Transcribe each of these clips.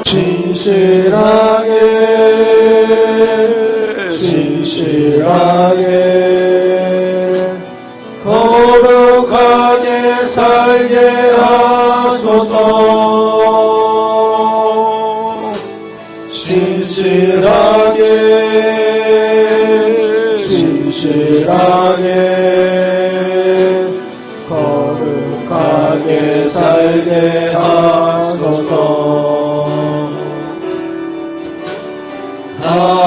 신실하게 거룩하게 살게 하소서. 신실하게 거룩하게 살게 하소서. 하나님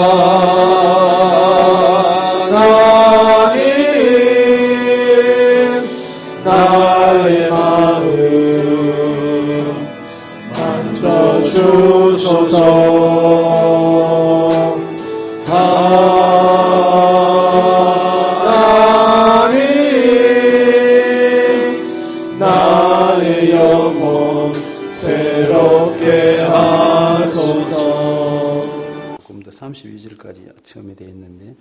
나의 마음 만져주소서. 하나님 나의 영혼 새롭게 하소서. 32절까지 처음에 되어 있는데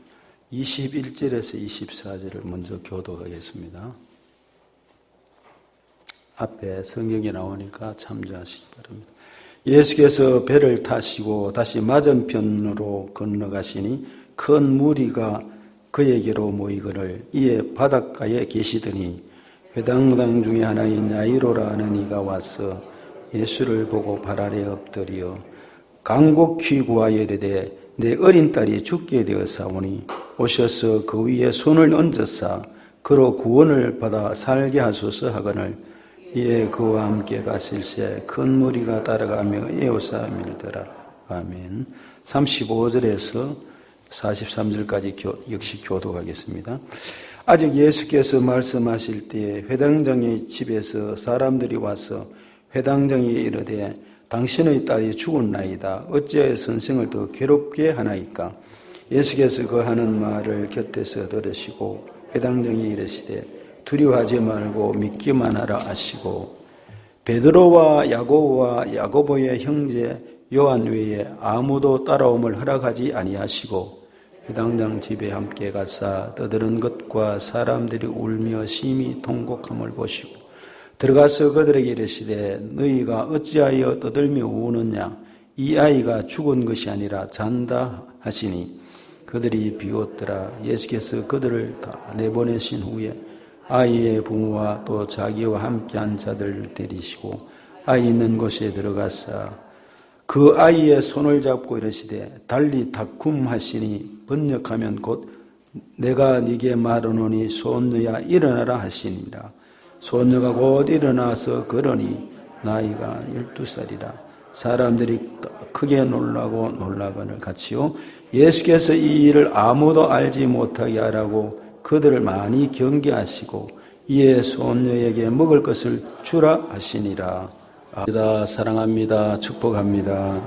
21절에서 24절을 먼저 교독하겠습니다. 앞에 성경에 나오니까 참조하시기 바랍니다. 예수께서 배를 타시고 다시 맞은편으로 건너가시니 큰 무리가 그에게로 모이거늘 이에 바닷가에 계시더니 회당당 중에 하나인 야이로라 하는 이가 와서 예수를 보고 발 아래 엎드려 간곡히 구하여 이르되 내 어린 딸이 죽게 되었사오니 오셔서 그 위에 손을 얹으사 그로 구원을 받아 살게 하소서 하거늘 이에 그와 함께 가실새 큰 무리가 따라가며 에워싸 밀더라. 아멘. 35절에서 43절까지 역시 교독하겠습니다. 아직 예수께서 말씀하실 때에 회당장의 집에서 사람들이 와서 회당장에 이르되 당신의 딸이 죽었나이다. 어찌하여 선생을 더 괴롭게 하나이까? 예수께서 그 하는 말을 곁에서 들으시고 회당장에 이르시되 두려워하지 말고 믿기만 하라 하시고 베드로와 야고보의 형제 요한 외에 아무도 따라옴을 허락하지 아니하시고 회당장 집에 함께 가사 떠드는 것과 사람들이 울며 심히 통곡함을 보시고 들어가서 그들에게 이르시되 너희가 어찌하여 떠들며 우느냐? 이 아이가 죽은 것이 아니라 잔다 하시니 그들이 비웃더라. 예수께서 그들을 다 내보내신 후에 아이의 부모와 또 자기와 함께한 자들을 데리시고 아이 있는 곳에 들어가사 그 아이의 손을 잡고 이르시되 달리 다쿰 하시니 번역하면 곧 내가 네게 말하노니 손녀야 일어나라 하시니라. 손녀가 곧 일어나서 걸으니 나이가 12살이라. 사람들이 크게 놀라고 놀라거늘 같이요. 예수께서 이 일을 아무도 알지 못하게 하라고 그들을 많이 경계하시고 이에 손녀에게 먹을 것을 주라 하시니라. 사랑합니다. 축복합니다.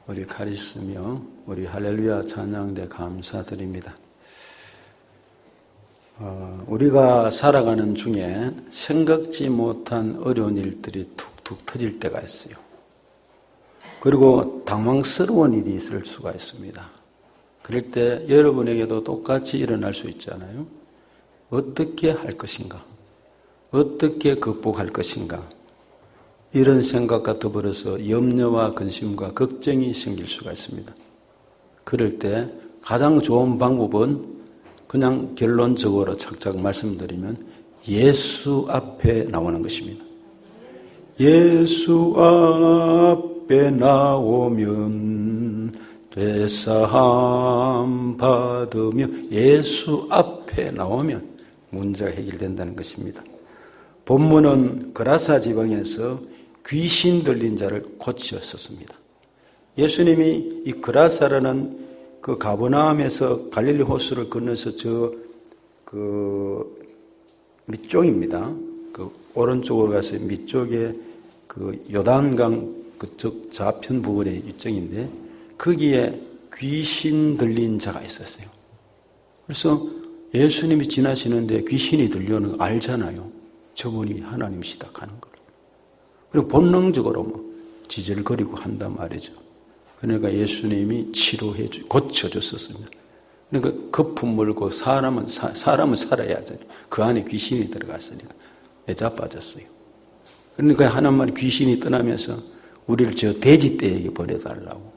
우리 카리스며 우리 할렐루야 찬양대 감사드립니다. 우리가 살아가는 중에 생각지 못한 어려운 일들이 툭툭 터질 때가 있어요. 그리고 당황스러운 일이 있을 수가 있습니다. 그럴 때 여러분에게도 똑같이 일어날 수 있잖아요. 어떻게 할 것인가? 어떻게 극복할 것인가? 이런 생각과 더불어서 염려와 근심과 걱정이 생길 수가 있습니다. 그럴 때 가장 좋은 방법은 그냥 결론적으로 착착 말씀드리면 예수 앞에 나오는 것입니다. 예수 앞에 나오면 되사함 받으며 예수 앞에 나오면 문제가 해결된다는 것입니다. 본문은 그라사 지방에서 귀신 들린 자를 고치셨습니다. 예수님이 이 그라사라는 그 가버나움에서 갈릴리 호수를 건너서 밑쪽입니다. 그 오른쪽으로 가서 밑쪽에 그 요단강 그쪽 좌편 부분의 위쪽인데 거기에 귀신 들린 자가 있었어요. 그래서 예수님이 지나시는데 귀신이 들려오는 거 알잖아요. 저분이 하나님이시다 하는 걸. 그리고 본능적으로 지질거리고 한단 말이죠. 그러니까 예수님이 고쳐줬었습니다. 그러니까 거품 물고 사람은 살아야죠. 그 안에 귀신이 들어갔으니까 애자 빠졌어요. 그러니까 하나님은 귀신이 떠나면서 우리를 저 돼지떼에게 보내달라고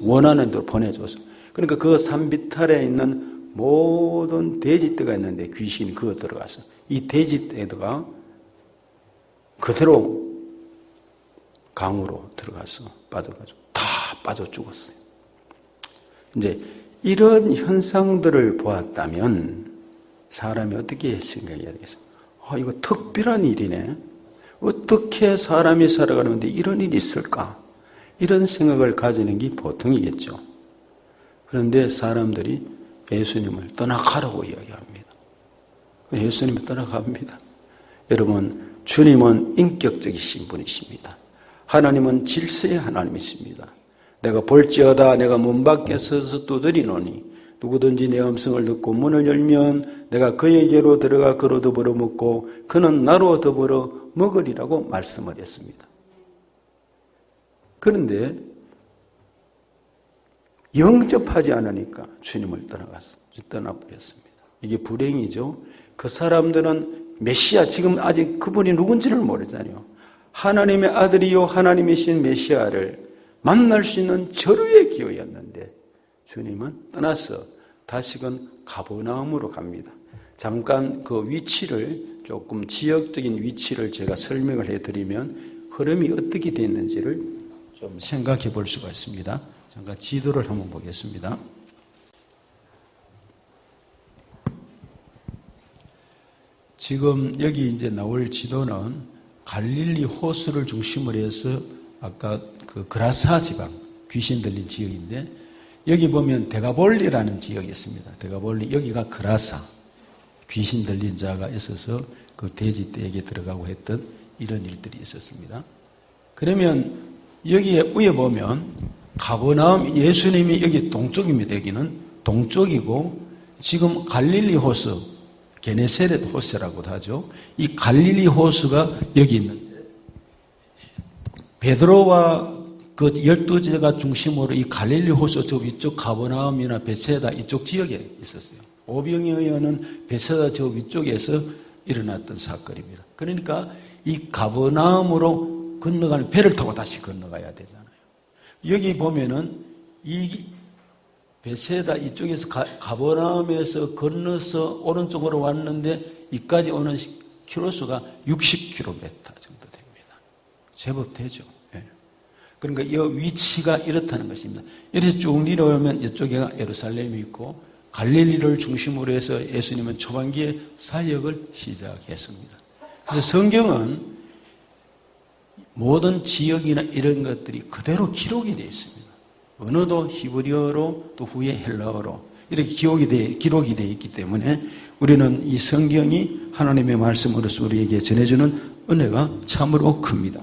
원하는 대로 보내줘서, 그러니까 그 산비탈에 있는 모든 돼지떼가 있는데 귀신이 그거 들어가서 이 돼지떼가 그대로 강으로 들어가서 빠져가지고 다 빠져 죽었어요. 이제 이런 현상들을 보았다면 사람이 어떻게 생각해야 되겠어요? 이거 특별한 일이네. 어떻게 사람이 살아가는데 이런 일이 있을까? 이런 생각을 가지는 게 보통이겠죠. 그런데 사람들이 예수님을 떠나가라고 이야기합니다. 예수님이 떠나갑니다. 여러분, 주님은 인격적이신 분이십니다. 하나님은 질서의 하나님이십니다. 내가 볼지어다 내가 문 밖에 서서 두드리노니 누구든지 내 음성을 듣고 문을 열면 내가 그에게로 들어가 그로 더불어 먹고 그는 나로 더불어 먹으리라고 말씀을 했습니다. 그런데 영접하지 않으니까 주님을 떠나버렸습니다. 이게 불행이죠. 그 사람들은 메시아, 지금 아직 그분이 누군지를 모르잖아요. 하나님의 아들이요 하나님이신 메시아를 만날 수 있는 절호의 기회였는데 주님은 떠나서 다시금 가버나움으로 갑니다. 잠깐 그 위치를, 조금 지역적인 위치를 제가 설명을 해드리면 흐름이 어떻게 됐는지를 좀 생각해 볼 수가 있습니다. 잠깐 지도를 한번 보겠습니다. 지금 여기 이제 나올 지도는 갈릴리 호수를 중심으로 해서 아까 그 그라사 지방, 귀신 들린 지역인데, 여기 보면 데가볼리라는 지역이 있습니다. 데가볼리, 여기가 그라사, 귀신 들린 자가 있어서 그 돼지떼에게 들어가고 했던 이런 일들이 있었습니다. 그러면 여기에 위에 보면 가버나움, 예수님이 여기 동쪽입니다. 여기는 동쪽이고, 지금 갈릴리 호수, 게네사렛 호수라고도 하죠. 이 갈릴리 호수가 여기 있는데, 베드로와 그 12제가 중심으로 이 갈릴리 호수 저 위쪽 가버나움이나 베세다 이쪽 지역에 있었어요. 오병이어 여는 베세다 저 위쪽에서 일어났던 사건입니다. 그러니까 이 가버나움으로 건너가는 배를 타고 다시 건너가야 되잖아요. 여기 보면은 이 베세다 이쪽에서 가버나움에서 건너서 오른쪽으로 왔는데 이까지 오는 키로수가 60km 정도 됩니다. 제법 되죠. 그러니까 이 위치가 이렇다는 것입니다. 이렇게 쭉 내려오면 이쪽에가 예루살렘이 있고 갈릴리를 중심으로 해서 예수님은 초반기에 사역을 시작했습니다. 그래서 성경은 모든 지역이나 이런 것들이 그대로 기록이 되어 있습니다. 언어도 히브리어로 또 후에 헬라어로 이렇게 기록이 되어 있기 때문에 우리는 이 성경이 하나님의 말씀으로서 우리에게 전해주는 은혜가 참으로 큽니다.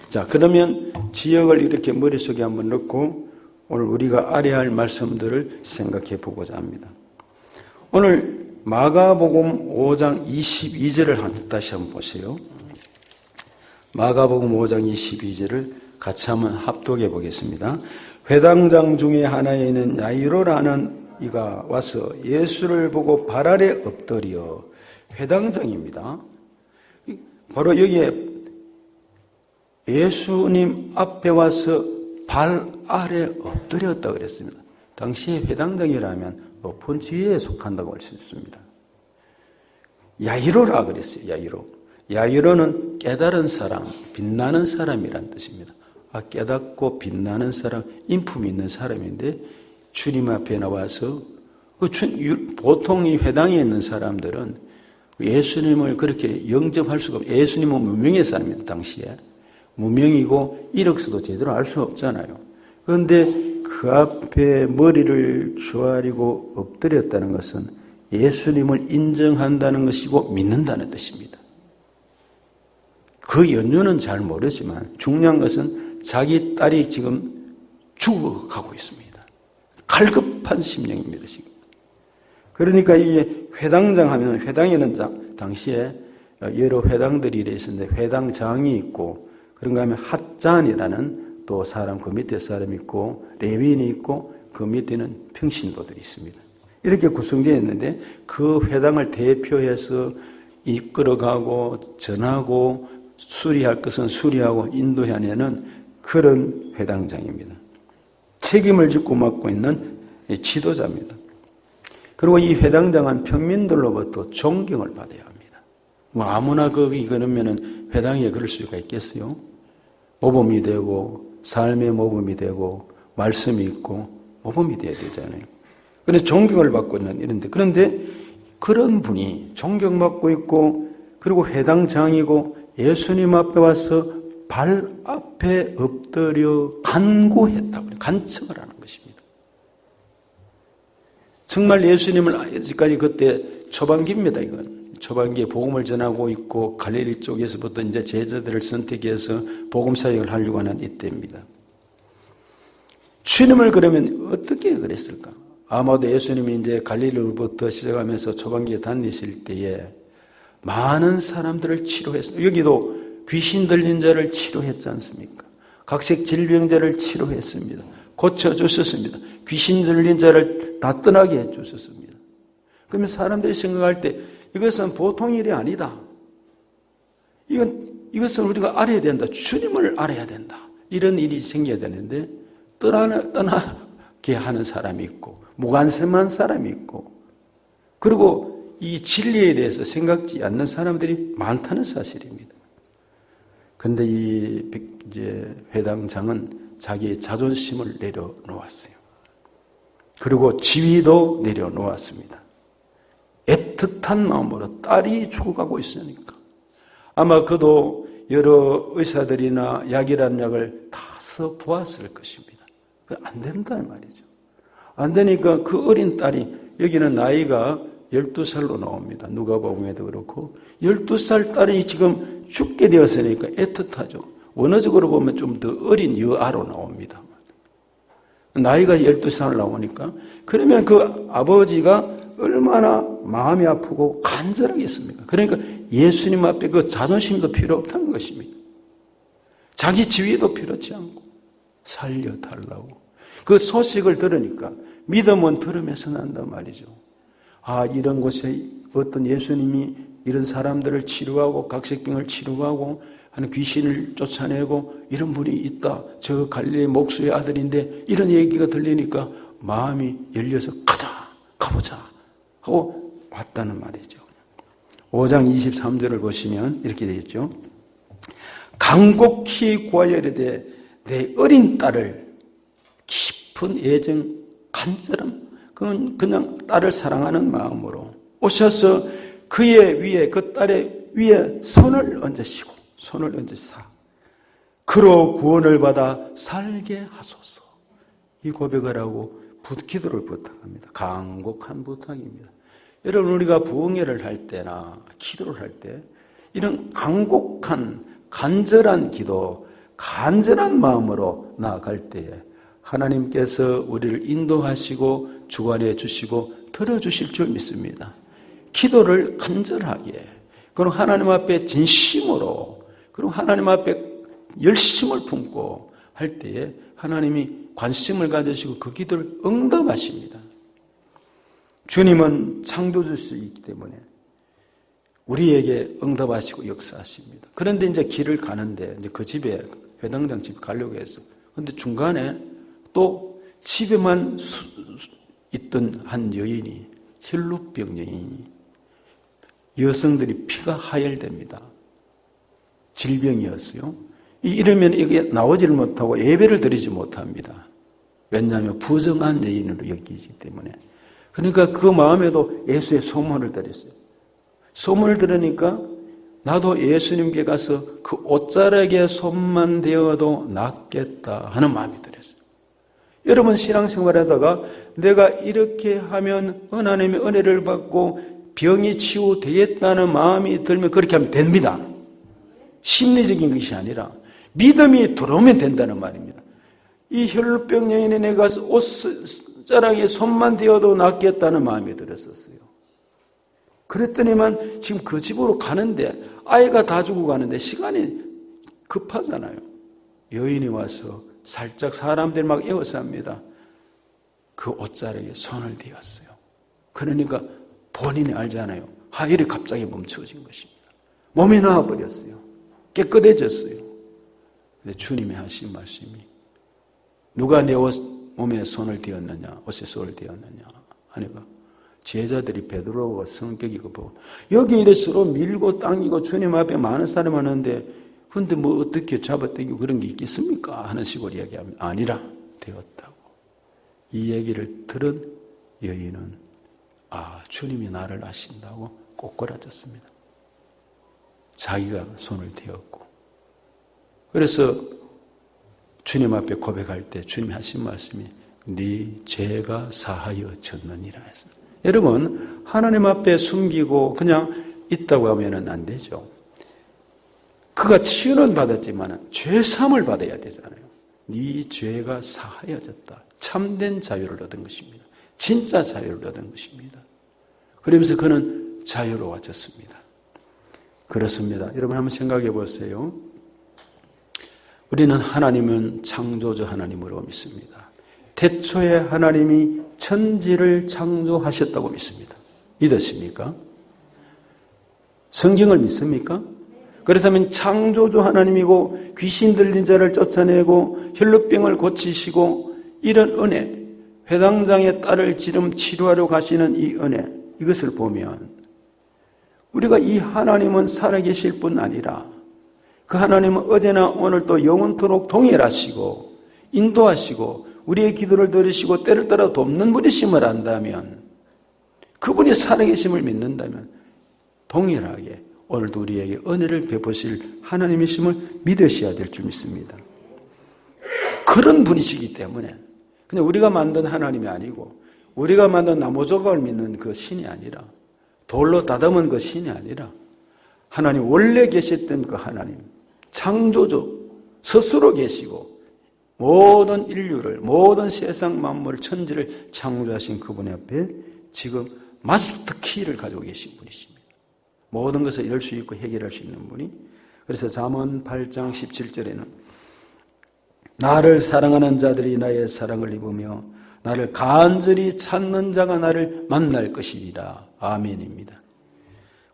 자, 그러면 지역을 이렇게 머릿속에 한번 넣고 오늘 우리가 알아야 할 말씀들을 생각해 보고자 합니다. 오늘 마가복음 5장 22절을 다시 한번 보세요. 마가복음 5장 22절을 같이 한번 합독해 보겠습니다. 회당장 중에 하나에 있는 야이로라는 이가 와서 예수를 보고 발 아래 엎드려, 회당장입니다. 바로 여기에 예수님 앞에 와서 발 아래 엎드렸다고 그랬습니다. 당시에 회당장이라면 높은 지위에 속한다고 할 수 있습니다. 야이로라 그랬어요. 야이로. 야이로는 깨달은 사람, 빛나는 사람이란 뜻입니다. 깨닫고 빛나는 사람, 인품이 있는 사람인데 주님 앞에 나와서 보통 이 회당에 있는 사람들은 예수님을 그렇게 영접할 수가 없어요. 예수님은 무명의 사람입니다. 당시에. 무명이고 이력서도 제대로 알 수 없잖아요. 그런데 그 앞에 머리를 조아리고 엎드렸다는 것은 예수님을 인정한다는 것이고 믿는다는 뜻입니다. 그 연유는 잘 모르지만 중요한 것은 자기 딸이 지금 죽어가고 있습니다. 갈급한 심령입니다, 지금. 그러니까 이게 회당장 하면, 회당에는 당시에 여러 회당들이 있었는데 회당장이 있고, 그런가 하면 핫잔이라는 또 사람, 그 밑에 사람이 있고, 레위인이 있고, 그 밑에는 평신도들이 있습니다. 이렇게 구성되어 있는데 그 회당을 대표해서 이끌어가고 전하고 수리할 것은 수리하고 인도하는 그런 회당장입니다. 책임을 짓고 맡고 있는 지도자입니다. 그리고 이 회당장은 평민들로부터 존경을 받아야 합니다. 뭐 아무나 거기 그러면은 회당에 그럴 수가 있겠어요? 모범이 되고 삶의 모범이 되고 말씀이 있고 모범이 돼야 되잖아요. 그런데 존경을 받고 있는 이런데, 그런데 그런 분이 존경받고 있고 그리고 회당장이고 예수님 앞에 와서 발 앞에 엎드려 간구했다고, 간청을 하는 것입니다. 정말 예수님을 아직까지 그때 초반기입니다. 이건 초반기에 복음을 전하고 있고 갈릴리 쪽에서부터 이제 제자들을 선택해서 복음 사역을 하려고 하는 이때입니다. 주님을 그러면 어떻게 그랬을까? 아마도 예수님이 이제 갈릴리로부터 시작하면서 초반기에 다니실 때에 많은 사람들을 치료했어요. 여기도 귀신 들린 자를 치료했지 않습니까? 각색 질병자를 치료했습니다. 고쳐주셨습니다. 귀신 들린 자를 다 떠나게 해주셨습니다. 그러면 사람들이 생각할 때 이것은 보통 일이 아니다. 이것은 우리가 알아야 된다. 주님을 알아야 된다. 이런 일이 생겨야 되는데 떠나게 하는 사람이 있고 무관심한 사람이 있고 그리고 이 진리에 대해서 생각지 않는 사람들이 많다는 사실입니다. 그런데 이제 회당장은 자기의 자존심을 내려놓았어요. 그리고 지위도 내려놓았습니다. 애틋한 마음으로 딸이 죽어가고 있으니까 아마 그도 여러 의사들이나 약이라는 약을 다 써보았을 것입니다. 안 된다는 말이죠. 안 되니까 그 어린 딸이, 여기는 나이가 12살로 나옵니다. 누가복음에도 그렇고 12살 딸이 지금 죽게 되었으니까 애틋하죠. 원어적으로 보면 좀 더 어린 여아로 나옵니다. 나이가 12살 나오니까 그러면 그 아버지가 얼마나 마음이 아프고 간절하겠습니까? 그러니까 예수님 앞에 그 자존심도 필요 없다는 것입니다. 자기 지위도 필요치 않고 살려달라고. 그 소식을 들으니까 믿음은 들으면서 난단 말이죠. 아, 이런 곳에 어떤 예수님이 이런 사람들을 치료하고 각색병을 치료하고 하는 귀신을 쫓아내고 이런 분이 있다. 저 갈릴리 목수의 아들인데 이런 얘기가 들리니까 마음이 열려서 가보자 하고 왔다는 말이죠. 5장 23절을 보시면 이렇게 되어 있죠. 간곡히 구하여 이르되 내 어린 딸을 깊은 애정 간절함 그냥 딸을 사랑하는 마음으로 오셔서 그의 위에 그 딸의 위에 손을 얹으시고 손을 얹으사 그로 구원을 받아 살게 하소서. 이 고백을 하고 기도를 부탁합니다. 간곡한 부탁입니다. 여러분 우리가 부흥회를 할 때나 기도를 할 때 이런 간곡한 간절한 기도 간절한 마음으로 나아갈 때에 하나님께서 우리를 인도하시고 주관해 주시고 들어주실 줄 믿습니다. 기도를 간절하게 그리고 하나님 앞에 진심으로 그리고 하나님 앞에 열심을 품고 할 때에 하나님이 관심을 가지시고 그 기도를 응답하십니다. 주님은 창조주시기 때문에 우리에게 응답하시고 역사하십니다. 그런데 이제 길을 가는데 이제 그 집에 회당장 집 가려고 했어. 그런데 중간에 또 집에만 있던 한 여인이 혈루병 여인이 여성들이 피가 하혈됩니다. 질병이었어요. 이러면 이게 나오지를 못하고 예배를 드리지 못합니다. 왜냐하면 부정한 여인으로 여기기 때문에. 그러니까 그 마음에도 예수의 소문을 들었어요. 소문을 들으니까 나도 예수님께 가서 그 옷자락에 손만 대어도 낫겠다 하는 마음이 들었어요. 여러분 신앙생활하다가 내가 이렇게 하면 하나님의 은혜를 받고 병이 치유되겠다는 마음이 들면 그렇게 하면 됩니다. 심리적인 것이 아니라 믿음이 들어오면 된다는 말입니다. 이 혈루병 여인이 내가 옷자락에 손만 대어도 낫겠다는 마음이 들었었어요. 그랬더니만 지금 그 집으로 가는데 아이가 다 주고 가는데 시간이 급하잖아요. 여인이 와서 살짝 사람들 막 에워쌉니다. 그 옷자락에 손을 대었어요. 그러니까 본인이 알잖아요. 하혈이 갑자기 멈추어진 것입니다. 몸이 나와버렸어요. 깨끗해졌어요. 근데 주님이 하신 말씀이 누가 내 몸에 손을 대었느냐, 옷에 손을 대었느냐 하니까 제자들이 베드로가 성격이 급하고 여기 이래 서로 밀고 당기고 주님 앞에 많은 사람 하는데 근데 뭐 어떻게 잡아당기고 그런 게 있겠습니까? 하는 식으로 이야기하면 아니라 되었다고. 이 얘기를 들은 여인은 주님이 나를 아신다고 꼬꾸라졌습니다. 자기가 손을 대었고 그래서 주님 앞에 고백할 때 주님이 하신 말씀이 네 죄가 사하여졌느니라 했습니다. 여러분 하나님 앞에 숨기고 그냥 있다고 하면 안 되죠. 그가 치유는 받았지만 죄사함을 받아야 되잖아요. 네 죄가 사하여졌다. 참된 자유를 얻은 것입니다. 진짜 자유를 얻은 것입니다. 그러면서 그는 자유로워졌습니다. 그렇습니다. 여러분 한번 생각해 보세요. 우리는 하나님은 창조주 하나님으로 믿습니다. 태초에 하나님이 천지를 창조하셨다고 믿습니다. 믿으십니까? 성경을 믿습니까? 그렇다면 창조주 하나님이고 귀신 들린 자를 쫓아내고 혈루병을 고치시고 이런 은혜, 회당장의 딸을 지름 치료하러 가시는 이 은혜, 이것을 보면 우리가 이 하나님은 살아계실 뿐 아니라 그 하나님은 어제나 오늘도 영원토록 동일하시고 인도하시고 우리의 기도를 들으시고 때를 따라 돕는 분이심을 안다면 그분이 살아계심을 믿는다면 동일하게 오늘도 우리에게 은혜를 베푸실 하나님이심을 믿으셔야 될 줄 믿습니다. 그런 분이시기 때문에 그냥 우리가 만든 하나님이 아니고 우리가 만든 나무 조각을 믿는 그 신이 아니라 돌로 다듬은 그 신이 아니라 하나님 원래 계셨던 그 하나님 창조주 스스로 계시고 모든 인류를 모든 세상 만물 천지를 창조하신 그분 앞에 지금 마스터 키를 가지고 계신 분이십니다. 모든 것을 열 수 있고 해결할 수 있는 분이. 그래서 잠언 8장 17절에는 나를 사랑하는 자들이 나의 사랑을 입으며 나를 간절히 찾는 자가 나를 만날 것이리라. 아멘입니다.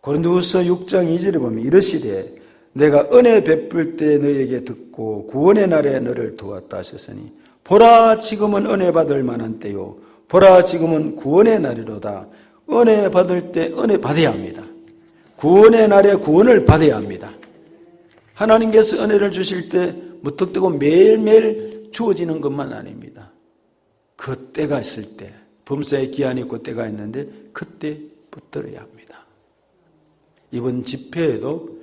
고린도후서 6장 2절에 보면 이르시되 내가 은혜 베풀 때 너에게 듣고 구원의 날에 너를 도왔다 하셨으니 보라 지금은 은혜 받을 만한 때요 보라 지금은 구원의 날이로다. 은혜 받을 때 은혜 받아야 합니다. 구원의 날에 구원을 받아야 합니다. 하나님께서 은혜를 주실 때 무턱대고 매일매일 주어지는 것만 아닙니다. 그 때가 있을 때 범사에 기한이 있고 때가 있는데 그때 붙들어야 합니다. 이번 집회에도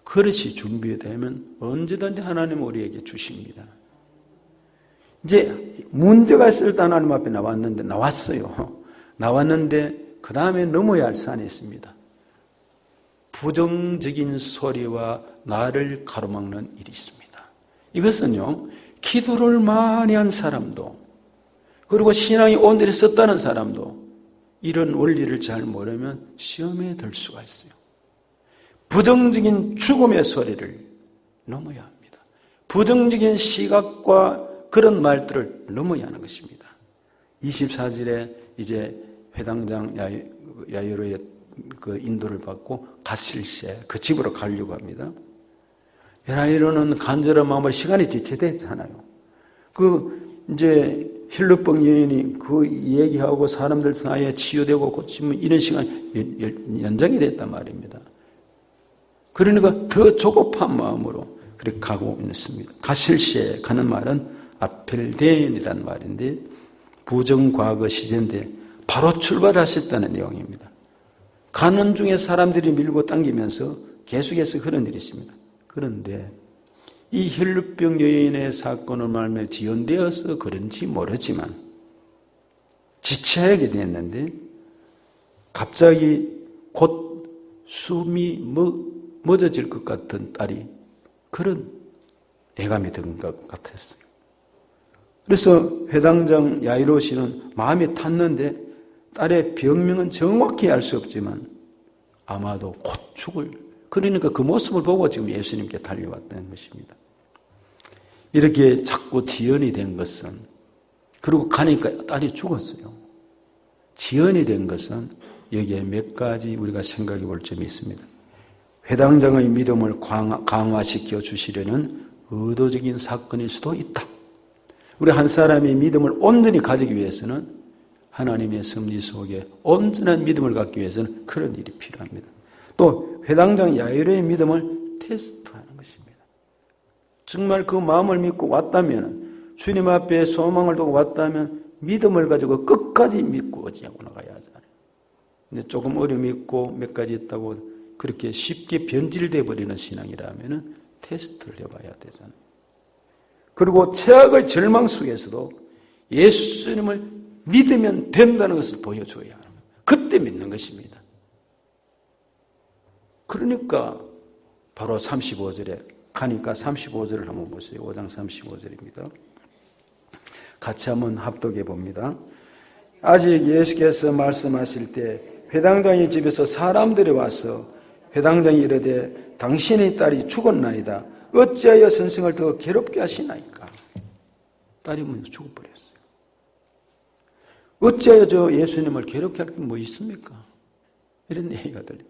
그릇이 준비되면 언제든지 하나님 우리에게 주십니다. 이제 문제가 있을 때 하나님 앞에 나왔어요. 나왔는데 그 다음에 넘어야 할 산이 있습니다. 부정적인 소리와 나를 가로막는 일이 있습니다. 이것은요, 기도를 많이 한 사람도 그리고 신앙이 온전히 썼다는 사람도 이런 원리를 잘 모르면 시험에 들 수가 있어요. 부정적인 죽음의 소리를 넘어야 합니다. 부정적인 시각과 그런 말들을 넘어야 하는 것입니다. 24절에 이제 회당장 야이로의 그 인도를 받고 가실세 그 집으로 가려고 합니다. 야이로는 간절한 마음으로 시간이 지체되잖아요. 이제 힐루병 여인이 그 얘기하고 사람들 사이에 치유되고 고치면 이런 시간이 연장이 됐단 말입니다. 그러니까 더 조급한 마음으로 그렇게 가고 있습니다. 가실시에 가는 말은 아펠덴이라는 말인데 부정과거 시제인데 바로 출발하셨다는 내용입니다. 가는 중에 사람들이 밀고 당기면서 계속해서 그런 일이 있습니다. 그런데 이 혈루병 여인의 사건을 말며 지연되어서 그런지 모르지만 지체하게 됐는데 갑자기 곧 숨이 멎어질 것 같은 딸이 그런 예감이 든 것 같았어요. 그래서 회당장 야이로 씨는 마음이 탔는데 딸의 병명은 정확히 알 수 없지만 아마도 곧 죽을, 그러니까 그 모습을 보고 지금 예수님께 달려왔다는 것입니다. 이렇게 자꾸 지연이 된 것은 그리고 가니까 딸이 죽었어요. 지연이 된 것은 여기에 몇 가지 우리가 생각해 볼 점이 있습니다. 회당장의 믿음을 강화시켜 주시려는 의도적인 사건일 수도 있다. 우리 한 사람이 믿음을 온전히 가지기 위해서는 하나님의 섭리 속에 온전한 믿음을 갖기 위해서는 그런 일이 필요합니다. 또 회당장 야이로의 믿음을 테스트하는 것입니다. 정말 그 마음을 믿고 왔다면, 주님 앞에 소망을 두고 왔다면 믿음을 가지고 끝까지 믿고 어찌하고 나가야 하잖아요. 근데 조금 어려움이 있고 몇 가지 있다고 그렇게 쉽게 변질돼 버리는 신앙이라면 테스트를 해봐야 되잖아요. 그리고 최악의 절망 속에서도 예수님을 믿으면 된다는 것을 보여줘야 하는 거예요. 그때 믿는 것입니다. 그러니까 바로 35절에 가니까 35절을 한번 보세요. 5장 35절입니다. 같이 한번 합독해 봅니다. 아직 예수께서 말씀하실 때 회당장의 집에서 사람들이 와서 회당장이 이르되 당신의 딸이 죽었나이다. 어찌하여 선생을 더 괴롭게 하시나이까? 딸이 먼저 죽어버렸어요. 어찌하여 저 예수님을 괴롭게 할 게 뭐 있습니까? 이런 얘기가 들려요.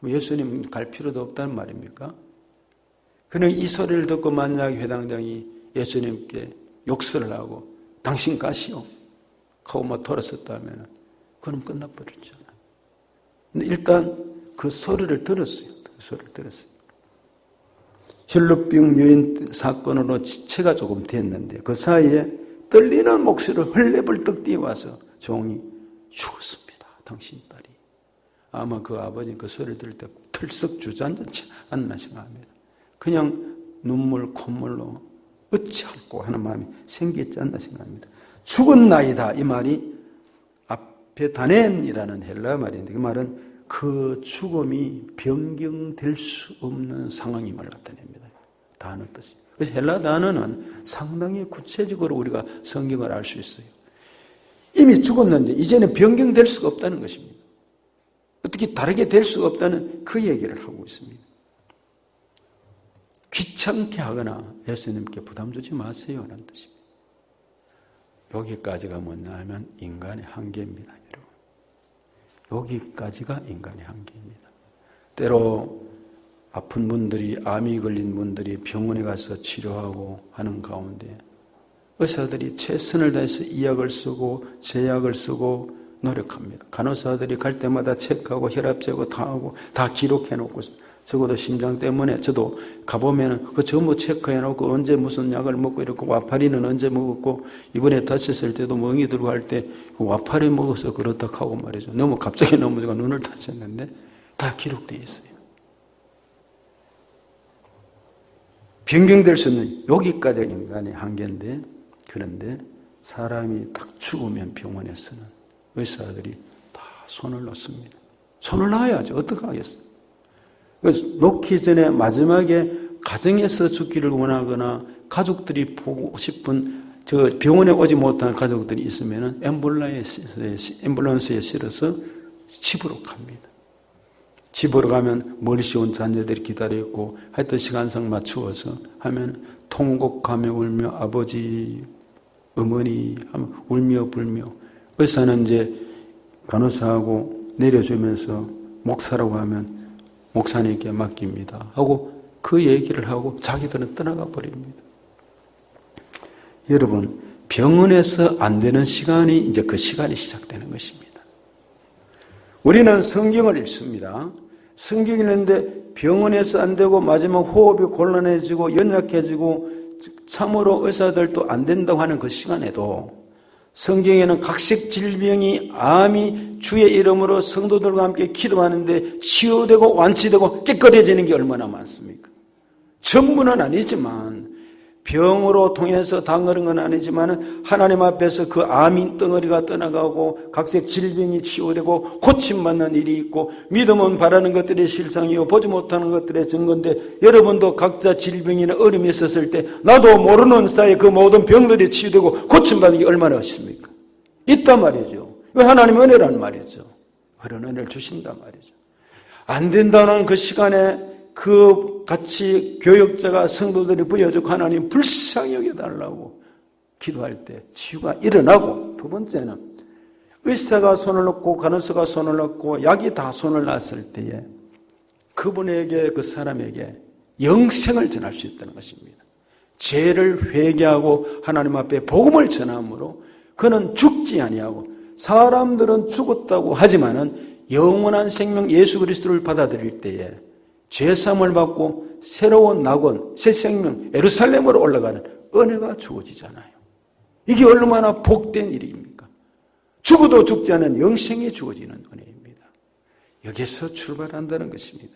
예수님 갈 필요도 없다는 말입니까? 그는 이 소리를 듣고 만약에 회당장이 예수님께 욕설을 하고 당신 가시오 하고 막 돌아섰다면 그럼 끝나버렸잖아요. 근데 일단 그 소리를 들었어요. 그 소리를 들었어요. 혈루병 여인 사건으로 지체가 조금 됐는데 그 사이에 떨리는 목소리를 헐레벌떡 뛰어와서 종이 죽었습니다. 당신 딸이. 아마 그 아버지는 그 소리를 들을 때 털썩 주저앉지 않나 생각합니다. 그냥 눈물 콧물로 어찌할꼬 하는 마음이 생겼지 않나 생각합니다. 죽은 나이다 이 말이 앞에 다넨이라는 헬라 말인데 그 말은 그 죽음이 변경될 수 없는 상황임을 나타냅니다. 다는 뜻이. 그래서 헬라 단어는 상당히 구체적으로 우리가 성경을 알 수 있어요. 이미 죽었는데 이제는 변경될 수가 없다는 것입니다. 어떻게 다르게 될 수가 없다는 그 얘기를 하고 있습니다. 귀찮게 하거나 예수님께 부담 주지 마세요 라는 뜻입니다. 여기까지가 뭐냐면 인간의 한계입니다. 여러분. 여기까지가 인간의 한계입니다. 때로 아픈 분들이, 암이 걸린 분들이 병원에 가서 치료하고 하는 가운데 의사들이 최선을 다해서 이약을 쓰고 제약을 쓰고 노력합니다. 간호사들이 갈 때마다 체크하고 혈압 재고 다 하고 다 기록해놓고 적어도 심장 때문에 저도 가보면은 그 전부 체크해놓고 언제 무슨 약을 먹고 이렇고 와파리는 언제 먹었고 이번에 다쳤을 때도 멍이 들고 할 때 와파리 먹어서 그렇다 하고 말이죠. 너무 갑자기 넘어져가 눈을 다쳤는데 다 기록되어 있어요. 변경될 수 없는 여기까지 인간의 한계인데 그런데 사람이 딱 죽으면 병원에서는 의사들이 다 손을 놓습니다. 손을 놔야죠. 어떻게 하겠어요? 그래서 놓기 전에 마지막에 가정에서 죽기를 원하거나 가족들이 보고 싶은 저 병원에 오지 못한 가족들이 있으면 앰뷸런스에 실어서 집으로 갑니다. 집으로 가면 멀리 온 자녀들이 기다리고 하여튼 시간상 맞추어서 하면 통곡하며 울며 아버지, 어머니 하면 울며 불며 의사는 이제 간호사하고 내려주면서 목사라고 하면 목사님께 맡깁니다 하고 그 얘기를 하고 자기들은 떠나가 버립니다. 여러분 병원에서 안 되는 시간이 이제 그 시간이 시작되는 것입니다. 우리는 성경을 읽습니다. 성경을 읽는데 병원에서 안 되고 마지막 호흡이 곤란해지고 연약해지고 참으로 의사들도 안 된다고 하는 그 시간에도 성경에는 각색 질병이 암이 주의 이름으로 성도들과 함께 기도하는데 치유되고 완치되고 깨끗해지는 게 얼마나 많습니까? 전부는 아니지만 병으로 통해서 다 그런 건 아니지만 하나님 앞에서 그 암인 덩어리가 떠나가고 각색 질병이 치유되고 고침받는 일이 있고 믿음은 바라는 것들의 실상이요 보지 못하는 것들의 증거인데 여러분도 각자 질병이나 어려움이 있었을 때 나도 모르는 사이에 그 모든 병들이 치유되고 고침받는 게 얼마나 있습니까? 있단 말이죠. 하나님 은혜란 말이죠. 그런 은혜를 주신단 말이죠. 안 된다는 그 시간에 그 같이 교역자가 성도들이 부여주고 하나님 불쌍히 여겨달라고 기도할 때 치유가 일어나고, 두 번째는 의사가 손을 놓고 간호사가 손을 놓고 약이 다 손을 놨을 때에 그분에게, 그 사람에게 영생을 전할 수 있다는 것입니다. 죄를 회개하고 하나님 앞에 복음을 전함으로 그는 죽지 아니하고, 사람들은 죽었다고 하지만은 영원한 생명 예수 그리스도를 받아들일 때에 죄사함을 받고 새로운 낙원, 새 생명 예루살렘으로 올라가는 은혜가 주어지잖아요. 이게 얼마나 복된 일입니까? 죽어도 죽지 않은 영생이 주어지는 은혜입니다. 여기서 출발한다는 것입니다.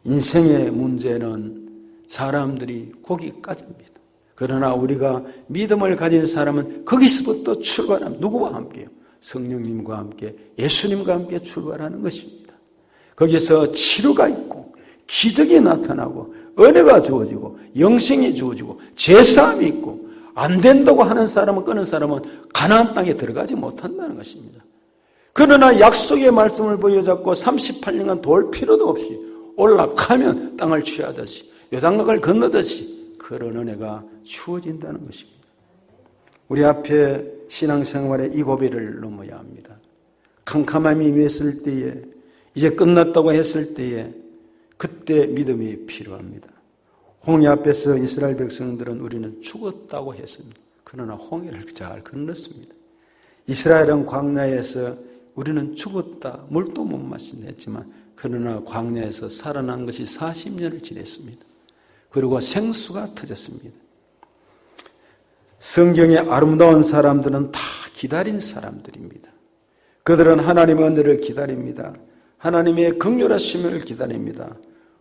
인생의 문제는 사람들이 거기까지입니다. 그러나 우리가 믿음을 가진 사람은 거기서부터 출발합니다. 누구와 함께요? 성령님과 함께, 예수님과 함께 출발하는 것입니다. 거기서 치료가 있고 기적이 나타나고 은혜가 주어지고 영생이 주어지고 제사함이 있고, 안 된다고 하는 사람은, 끄는 사람은 가나안 땅에 들어가지 못한다는 것입니다. 그러나 약속의 말씀을 보여잡고 38년간 돌 필요도 없이 올라가면 땅을 취하듯이, 요단강을 건너듯이 그런 은혜가 주어진다는 것입니다. 우리 앞에 신앙생활의 이 고비를 넘어야 합니다. 캄캄함이 임했을 때에, 이제 끝났다고 했을 때에 그때 믿음이 필요합니다. 홍해 앞에서 이스라엘 백성들은 우리는 죽었다고 했습니다. 그러나 홍해를 잘 건넜습니다. 이스라엘은 광야에서 우리는 죽었다, 물도 못 마신다 했지만, 그러나 광야에서 살아난 것이 40년을 지냈습니다. 그리고 생수가 터졌습니다. 성경의 아름다운 사람들은 다 기다린 사람들입니다. 그들은 하나님의 은혜를 기다립니다. 하나님의 긍휼하심을 기다립니다.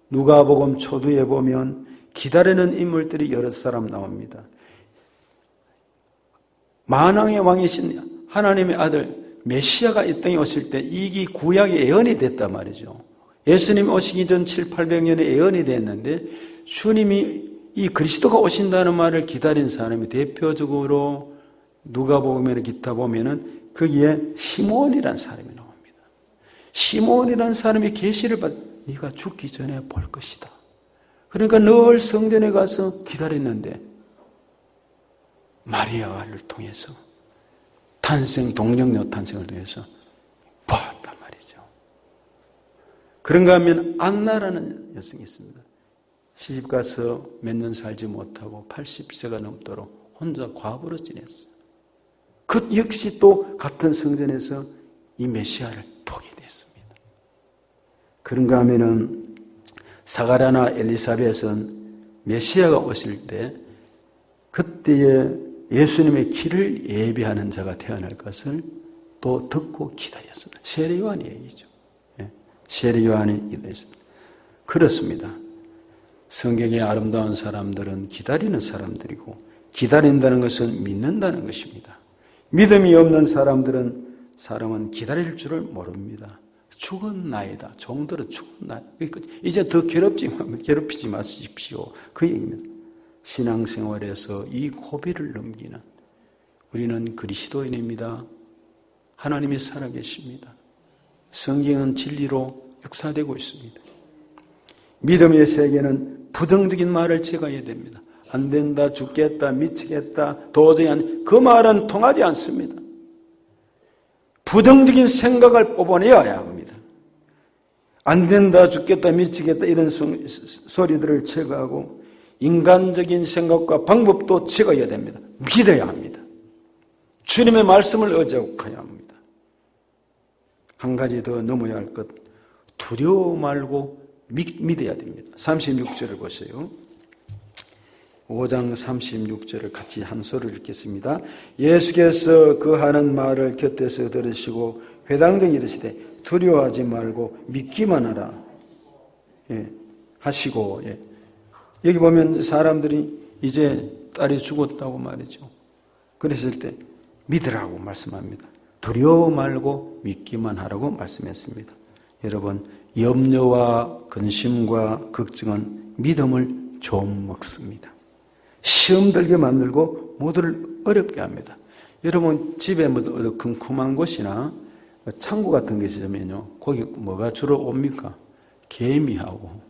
누가복음 초두에 보면 기다리는 인물들이 여러 사람 나옵니다. 만왕의 왕이신 하나님의 아들 메시아가 이 땅에 오실 때 이게 구약의 예언이 됐단 말이죠. 예수님이 오시기 전 700~800년에 예언이 됐는데, 주님이 이 그리스도가 오신다는 말을 기다린 사람이 대표적으로 누가복음이나 기타 보면은 거기에 시몬이라는 사람이 나옵니다. 시몬이라는 사람이 계시를 받, 네가 죽기 전에 볼 것이다. 그러니까 늘 성전에 가서 기다렸는데 마리아를 통해서 동정녀 탄생을 통해서 보았단 말이죠. 그런가 하면 안나라는 여성이 있습니다. 시집가서 몇 년 살지 못하고 80세가 넘도록 혼자 과부로 지냈어요. 그 역시 또 같은 성전에서 이 메시아를 보게 됐습니다. 그런가 하면은 사가랴나 엘리사벳은 메시아가 오실 때 그때에 예수님의 길을 예비하는 자가 태어날 것을 또 듣고 기다렸습니다. 세례 요한이 얘기죠. 세례 요한이 기다렸습니다. 그렇습니다. 성경의 아름다운 사람들은 기다리는 사람들이고, 기다린다는 것은 믿는다는 것입니다. 믿음이 없는 사람은 기다릴 줄을 모릅니다. 죽었나이다. 종들은 죽었나이다. 이제 더 괴롭히지 마십시오. 그 얘기입니다. 신앙생활에서 이 고비를 넘기는 우리는 그리스도인입니다. 하나님이 살아계십니다. 성경은 진리로 역사되고 있습니다. 믿음의 세계는 부정적인 말을 제거해야 됩니다. 안 된다, 죽겠다, 미치겠다, 도저히 그 말은 통하지 않습니다. 부정적인 생각을 뽑아내야 합니다. 안 된다, 죽겠다, 미치겠다 이런 소리들을 제거하고 인간적인 생각과 방법도 제거해야 됩니다. 믿어야 합니다. 주님의 말씀을 의지하여야 합니다. 한 가지 더 넘어야 할 것, 두려워 말고 믿어야 됩니다. 36절을 보세요. 5장 36절을 같이 한 소리를 읽겠습니다. 예수께서 그 하는 말을 곁에서 들으시고 회당장 이르시되 두려워하지 말고 믿기만 하라 하시고, 여기 보면 사람들이 이제 딸이 죽었다고 말이죠. 그랬을 때 믿으라고 말씀합니다. 두려워 말고 믿기만 하라고 말씀했습니다. 여러분, 염려와 근심과 걱정은 믿음을 좀 먹습니다. 시험 들게 만들고 모두를 어렵게 합니다. 여러분, 집에 뭐 컴컴한 곳이나 창고 같은 게 있으면요, 거기 뭐가 주로 옵니까? 개미하고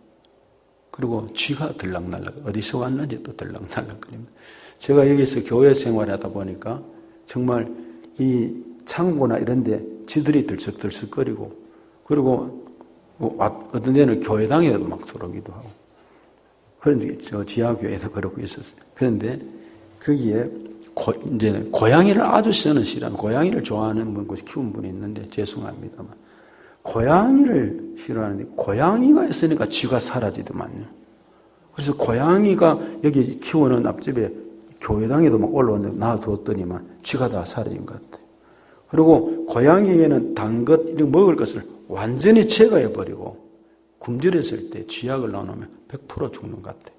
그리고 쥐가 들락날락, 어디서 왔는지 또 들락날락거립니다. 제가 여기서 교회 생활하다 보니까 정말 이 창고나 이런 데 쥐들이 들썩들썩거리고, 그리고 어떤 데는 교회당에도 막 들어오기도 하고, 그런데 저 지하교회에서 그러고 있었어요. 그런데 거기에 이제 고양이를 아주 싫어하는, 고양이를 좋아하는 분, 키운 분이 있는데 죄송합니다만, 고양이를 싫어하는데 고양이가 있으니까 쥐가 사라지더만요. 그래서 고양이가 여기 키우는 앞집에 교회당에도 막 올라오는데 놔두었더니만 쥐가 다 사라진 것 같아요. 그리고 고양이에게는 단 것, 이런 먹을 것을 완전히 제거해버리고 굶주렸을 때 쥐약을 넣어놓으면 100% 죽는 것 같아요.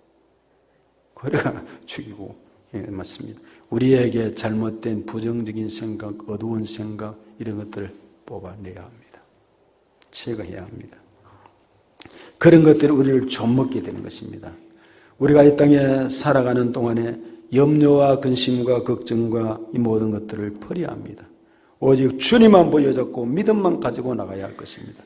그래가 죽이고, 예, 맞습니다. 우리에게 잘못된 부정적인 생각, 어두운 생각, 이런 것들을 뽑아내야 합니다. 제거해야 합니다. 그런 것들이 우리를 좀먹게 되는 것입니다. 우리가 이 땅에 살아가는 동안에 염려와 근심과 걱정과 이 모든 것들을 버려야 합니다. 오직 주님만 보여잡고 믿음만 가지고 나가야 할 것입니다.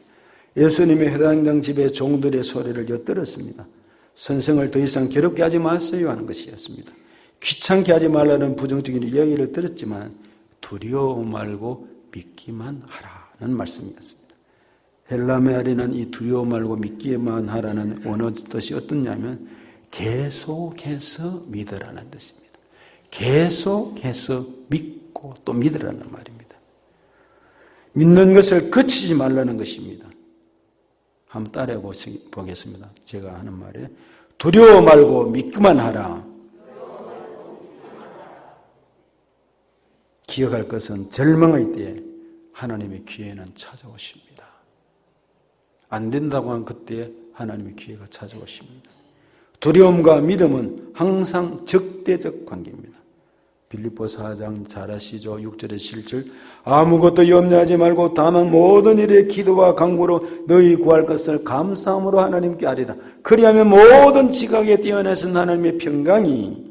예수님의 회당장 집의 종들의 소리를 엿들었습니다. 선생을 더 이상 괴롭게 하지 마세요 하는 것이었습니다. 귀찮게 하지 말라는 부정적인 이야기를 들었지만 두려워 말고 믿기만 하라는 말씀이었습니다. 헬라말에는 이 두려워 말고 믿기만 하라는 원어 뜻이 어떠냐면 계속해서 믿으라는 뜻입니다. 계속해서 믿고 또 믿으라는 말입니다. 믿는 것을 그치지 말라는 것입니다. 한번 따라해 보겠습니다. 제가 하는 말에 두려워 말고 믿기만 하라. 기억할 것은 절망의 때에 하나님의 기회는 찾아오십니다. 안 된다고 한 그때에 하나님의 기회가 찾아오십니다. 두려움과 믿음은 항상 적대적 관계입니다. 빌립보 4장 잘 아시죠? 6절의 7절 아무것도 염려하지 말고 다만 모든 일에 기도와 간구로 너희 구할 것을 감사함으로 하나님께 아뢰라. 그리하면 모든 지각에 뛰어나신 하나님의 평강이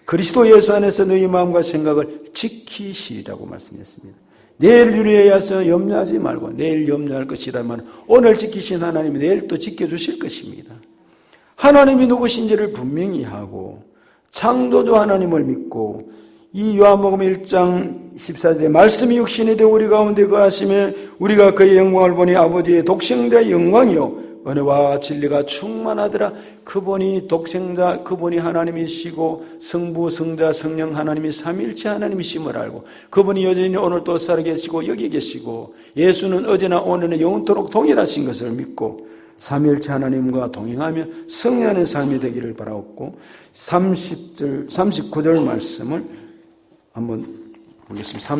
그리스도 예수 안에서 너희 마음과 생각을 지키시라고 말씀했습니다. 내일 위하여서 염려하지 말고 내일 염려할 것이라면 오늘 지키신 하나님이 내일 또 지켜주실 것입니다. 하나님이 누구신지를 분명히 하고 창조주 하나님을 믿고 이 요한복음 1장 14절에 말씀이 육신이 되어 우리 가운데 거하심에 우리가 그의 영광을 보니 아버지의 독생자의 영광이요 은혜와 진리가 충만하더라. 그분이 독생자, 그분이 하나님이시고 성부, 성자, 성령 하나님이 삼위일체 하나님이심을 알고 그분이 여전히 오늘 또 살아계시고 여기 계시고 예수는 어제나 오늘은 영원토록 동일하신 것을 믿고 삼위일체 하나님과 동행하며 승리하는 삶이 되기를 바라옵고 39절 말씀을 한번 보겠습니다.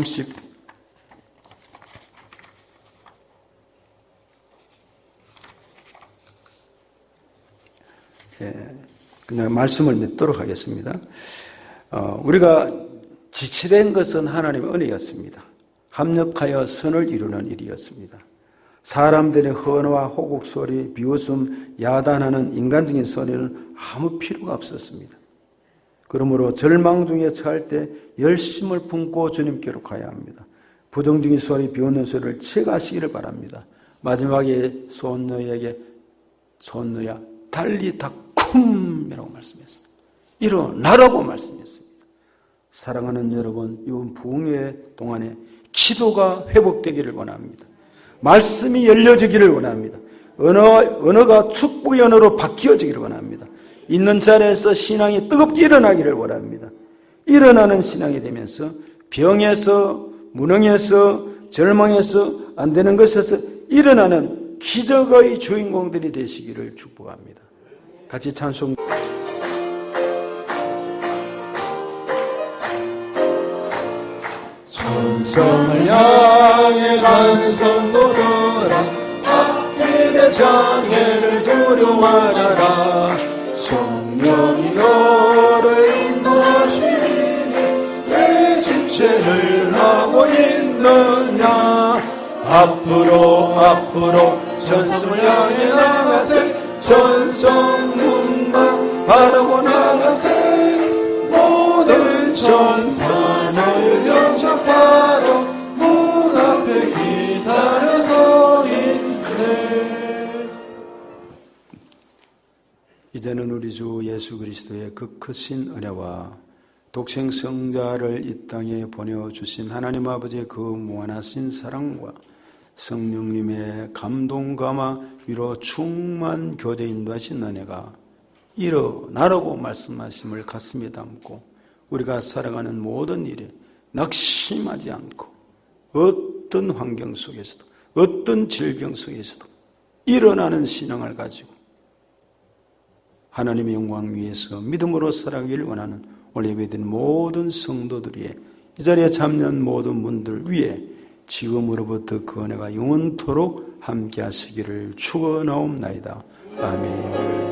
그냥 말씀을 맺도록 하겠습니다. 우리가 지체된 것은 하나님의 은혜였습니다. 합력하여 선을 이루는 일이었습니다. 사람들의 헌화와 호국소리, 비웃음, 야단하는 인간적인 소리는 아무 필요가 없었습니다. 그러므로 절망 중에 처할 때 열심을 품고 주님께로 가야 합니다. 부정적인 소리, 비웃는 소리를 체가하시기를 바랍니다. 마지막에 손녀에게 손녀야 달리 닥쿰이라고 말씀했어요. 일어나라고 말씀했습니다. 사랑하는 여러분, 이번 부흥회 동안에 기도가 회복되기를 원합니다. 말씀이 열려지기를 원합니다. 언어가 축복의 언어로 바뀌어지기를 원합니다. 있는 자리에서 신앙이 뜨겁게 일어나기를 원합니다. 일어나는 신앙이 되면서 병에서, 무능에서, 절망에서, 안 되는 것에서 일어나는 기적의 주인공들이 되시기를 축복합니다. 같이 찬송. 천성을 향해 가는 성도들아 앞길의 장애를 두려워 말아라. 성령이 너를 인도하시니 왜 지체를 하고 있느냐. 앞으로 천성을 향해 나가세. 천성 문만 바라고 나가세. 모든 천사 너를 영접하러 문 앞에 기다려 서 있네. 이제는 우리 주 예수 그리스도의 그 크신 은혜와 독생 성자를 이 땅에 보내주신 하나님 아버지의 그 무한하신 사랑과 성령님의 감동 감화 위로 충만 교제 인도하신 은혜가 일어나라고 말씀하심을 가슴에 담고 우리가 살아가는 모든 일에 낙심하지 않고 어떤 환경 속에서도 어떤 질병 속에서도 일어나는 신앙을 가지고 하나님의 영광 위에서 믿음으로 살아가기를 원하는 오늘 예배드린 모든 성도들 위에 이 자리에 참여한 모든 분들 위에 지금으로부터 그 은혜가 영원토록 함께 하시기를 축원하옵나이다. 아멘.